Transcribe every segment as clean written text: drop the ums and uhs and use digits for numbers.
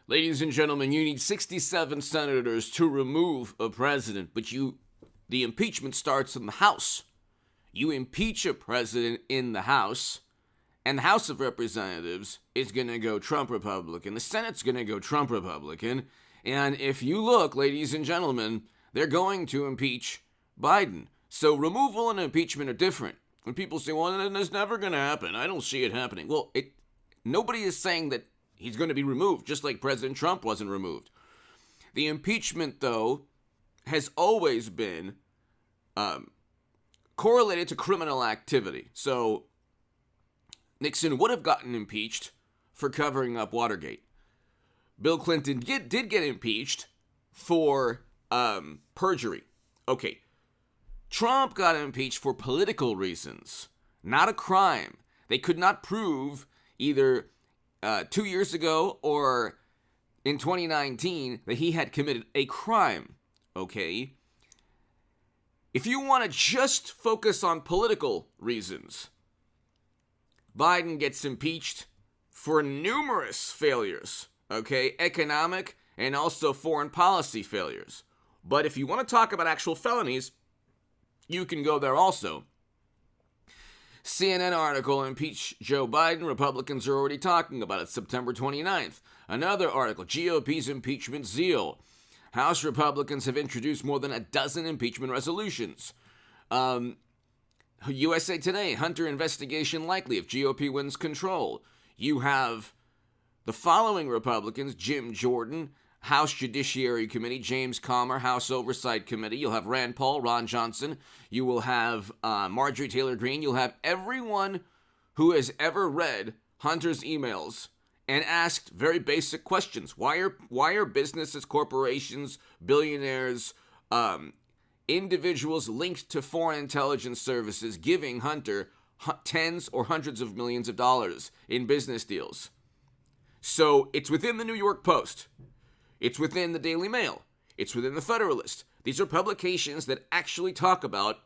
Ladies and gentlemen, you need 67 senators to remove a president, but the impeachment starts in the House. You impeach a president in the House, and the House of Representatives is going to go Trump Republican. The Senate's going to go Trump Republican. And if you look, ladies and gentlemen, they're going to impeach Biden. So removal and impeachment are different. When people say, well, that's never going to happen, I don't see it happening. Well, nobody is saying that he's going to be removed, just like President Trump wasn't removed. The impeachment, though, has always been correlated to criminal activity. So Nixon would have gotten impeached for covering up Watergate. Bill Clinton did get impeached for perjury. Okay. Trump got impeached for political reasons, not a crime. They could not prove either 2 years ago or in 2019 that he had committed a crime. Okay? If you want to just focus on political reasons, Biden gets impeached for numerous failures, okay? Economic and also foreign policy failures. But if you want to talk about actual felonies, you can go there also. CNN article, impeach Joe Biden. Republicans are already talking about it. September 29th. Another article, GOP's impeachment zeal. House Republicans have introduced more than a dozen impeachment resolutions. USA Today, Hunter investigation likely if GOP wins control. You have the following Republicans: Jim Jordan, House Judiciary Committee; James Comer, House Oversight Committee. You'll have Rand Paul, Ron Johnson. You will have Marjorie Taylor Greene. You'll have everyone who has ever read Hunter's emails and asked very basic questions. Why are businesses, corporations, billionaires, individuals linked to foreign intelligence services giving Hunter tens or hundreds of millions of dollars in business deals? So it's within the New York Post. It's within the Daily Mail. It's within the Federalist. These are publications that actually talk about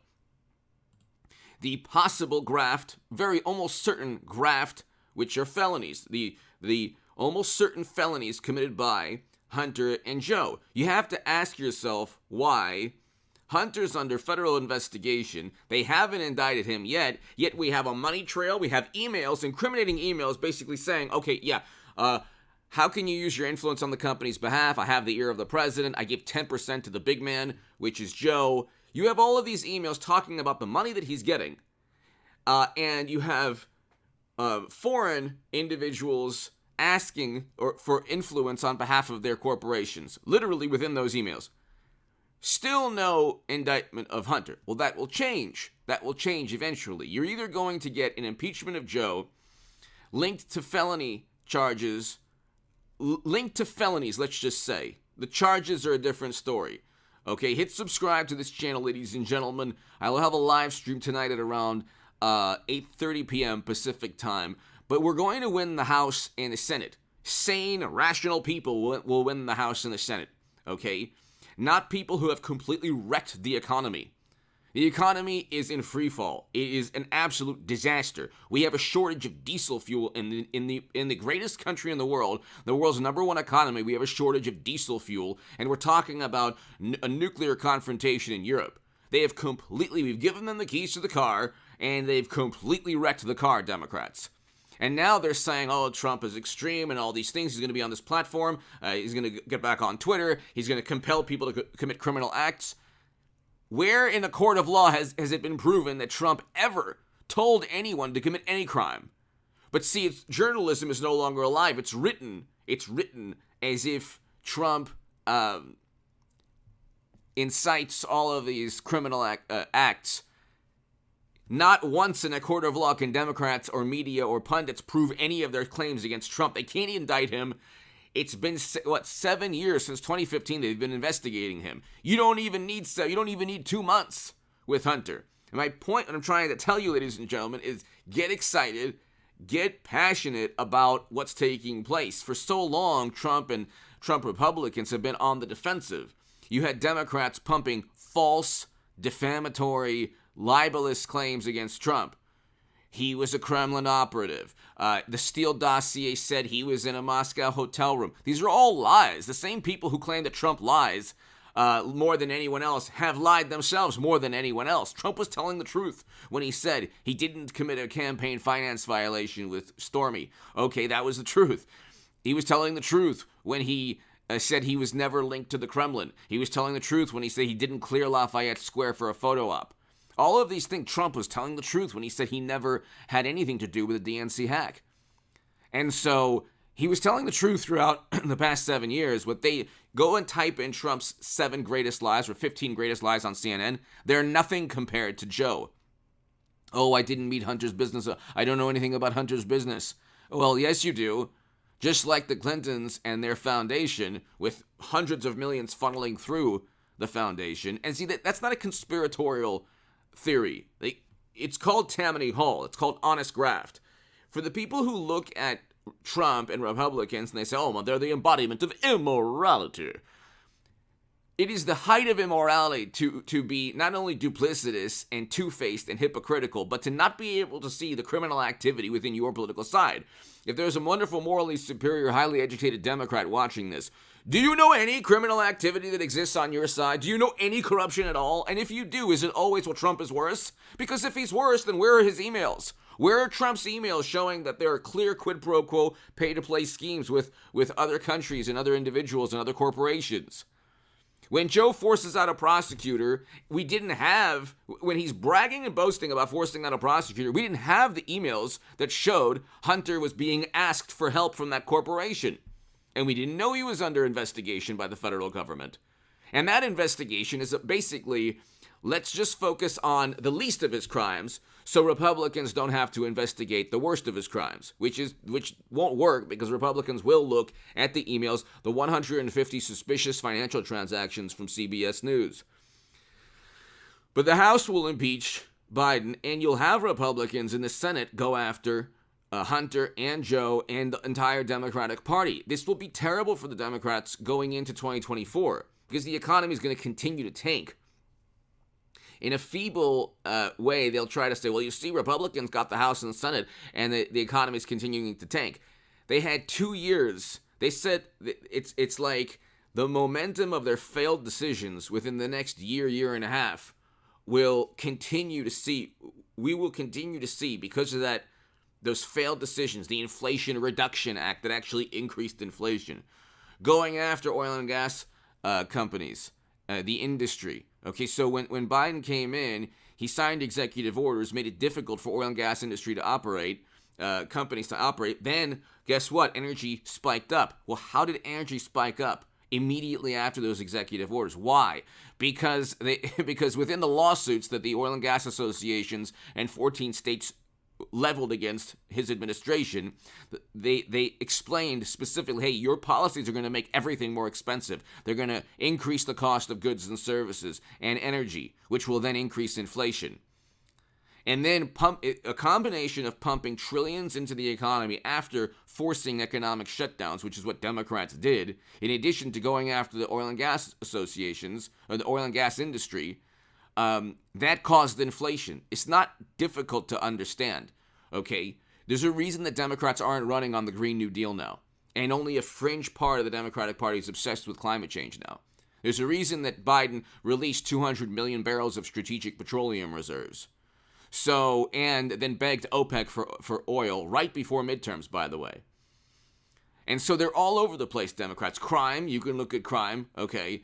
the possible graft, very almost certain graft, which are felonies. The almost certain felonies committed by Hunter and Joe. You have to ask yourself why Hunter's under federal investigation. They haven't indicted him yet we have a money trail. We have emails, incriminating emails, basically saying, okay, yeah, how can you use your influence on the company's behalf? I have the ear of the president. I give 10% to the big man, which is Joe. You have all of these emails talking about the money that he's getting. And you have foreign individuals asking for influence on behalf of their corporations, literally within those emails. Still no indictment of Hunter. Well, that will change. That will change eventually. You're either going to get an impeachment of Joe linked to felony charges, linked to felonies, let's just say. The charges are a different story. Okay, hit subscribe to this channel, ladies and gentlemen. I will have a live stream tonight at around 8:30 p.m. Pacific time. But we're going to win the House and the Senate. Sane, rational people will win the House and the Senate. Okay? Not people who have completely wrecked the economy. The economy is in free fall. It is an absolute disaster. We have a shortage of diesel fuel in the greatest country in the world's number one economy. We have a shortage of diesel fuel, and we're talking about a nuclear confrontation in Europe. We've given them the keys to the car, and they've completely wrecked the car, Democrats. And now they're saying, oh, Trump is extreme and all these things. He's going to be on this platform. He's going to get back on Twitter. He's going to compel people to commit criminal acts. Where in the court of law has it been proven that Trump ever told anyone to commit any crime? But see, journalism is no longer alive. It's written as if Trump incites all of these criminal acts. Not once in a court of law can Democrats or media or pundits prove any of their claims against Trump. They can't indict him. It's been 7 years since 2015 they've been investigating him. You don't even need 2 months with Hunter. And my point, what I'm trying to tell you, ladies and gentlemen, is get excited, get passionate about what's taking place. For so long, Trump and Trump Republicans have been on the defensive. You had Democrats pumping false, defamatory, libelous claims against Trump. he was a Kremlin operative. The Steele dossier said he was in a Moscow hotel room. These are all lies. The same people who claim that Trump lies more than anyone else have lied themselves more than anyone else. Trump was telling the truth when he said he didn't commit a campaign finance violation with Stormy. Okay, that was the truth. He was telling the truth when he said he was never linked to the Kremlin. He was telling the truth when he said he didn't clear Lafayette Square for a photo op. All of these things, Trump was telling the truth when he said he never had anything to do with the DNC hack. And so he was telling the truth throughout the past 7 years. What they go and type in Trump's 7 greatest lies or 15 greatest lies on CNN, they're nothing compared to Joe. Oh, I didn't meet Hunter's business. I don't know anything about Hunter's business. Well, yes, you do. Just like the Clintons and their foundation, with hundreds of millions funneling through the foundation. And see, that's not a conspiratorial theory. It's called Tammany Hall. It's called honest graft. For the people who look at Trump and Republicans and they say, oh, well, they're the embodiment of immorality. It is the height of immorality to be not only duplicitous and two-faced and hypocritical, but to not be able to see the criminal activity within your political side. If there's a wonderful, morally superior, highly educated Democrat watching this, do you know any criminal activity that exists on your side? Do you know any corruption at all? And if you do, is it always, well, Trump is worse? Because if he's worse, then where are his emails? Where are Trump's emails showing that there are clear quid pro quo pay-to-play schemes with other countries and other individuals and other corporations? When Joe forces out a prosecutor, we didn't have, when he's bragging and boasting about forcing out a prosecutor, we didn't have the emails that showed Hunter was being asked for help from that corporation. And we didn't know he was under investigation by the federal government. And that investigation is basically, let's just focus on the least of his crimes so Republicans don't have to investigate the worst of his crimes, which won't work because Republicans will look at the emails, the 150 suspicious financial transactions from CBS News. But the House will impeach Biden, and you'll have Republicans in the Senate go after Hunter and Joe and the entire Democratic Party. This will be terrible for the Democrats going into 2024 because the economy is going to continue to tank. In a feeble way, they'll try to say, well, you see, Republicans got the House and the Senate, and the economy is continuing to tank. They had 2 years. They said it's like the momentum of their failed decisions within the next year and a half we will continue to see, because of that, those failed decisions, the Inflation Reduction Act that actually increased inflation, going after oil and gas companies, the industry. Okay, so when Biden came in, he signed executive orders, made it difficult for oil and gas industry to operate, companies to operate. Then, guess what? Energy spiked up. Well, how did energy spike up? Immediately after those executive orders. Why? Because within the lawsuits that the oil and gas associations and 14 states leveled against his administration, they explained specifically, hey, your policies are going to make everything more expensive. They're going to increase the cost of goods and services and energy, which will then increase inflation. And then a combination of pumping trillions into the economy after forcing economic shutdowns, which is what Democrats did, in addition to going after the oil and gas associations or the oil and gas industry, that caused inflation. It's not difficult to understand, okay? There's a reason that Democrats aren't running on the Green New Deal now, and only a fringe part of the Democratic Party is obsessed with climate change now. There's a reason that Biden released 200 million barrels of strategic petroleum reserves. So, and then begged OPEC for oil right before midterms, by the way. And so they're all over the place, Democrats. Crime, you can look at crime, okay?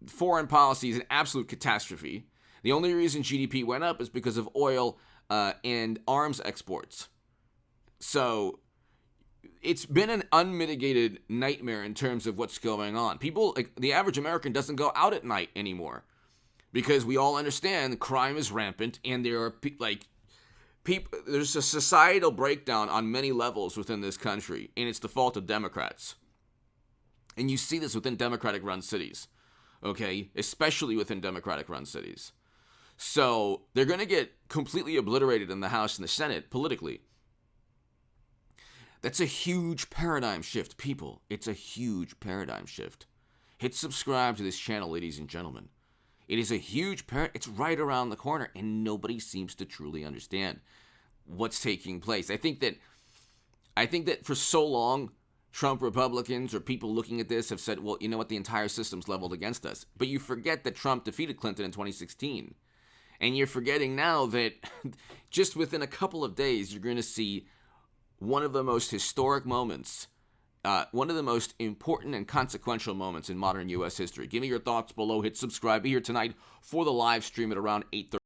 Foreign policy is an absolute catastrophe. The only reason GDP went up is because of oil and arms exports. So it's been an unmitigated nightmare in terms of what's going on. People, like the average American, doesn't go out at night anymore because we all understand crime is rampant and there are there's a societal breakdown on many levels within this country, and it's the fault of Democrats. And you see this within Democratic-run cities, okay? Especially within Democratic-run cities. So they're going to get completely obliterated in the House and the Senate politically. That's a huge paradigm shift, people. It's a huge paradigm shift. Hit subscribe to this channel, ladies and gentlemen. It is a huge it's right around the corner, and nobody seems to truly understand. what's taking place. I think that for so long, Trump Republicans or people looking at this have said, well, you know what, the entire system's leveled against us. But you forget that Trump defeated Clinton in 2016. And you're forgetting now that just within a couple of days, you're going to see one of the most historic moments, one of the most important and consequential moments in modern U.S. history. Give me your thoughts below. Hit subscribe. Be here tonight for the live stream at around 8:30.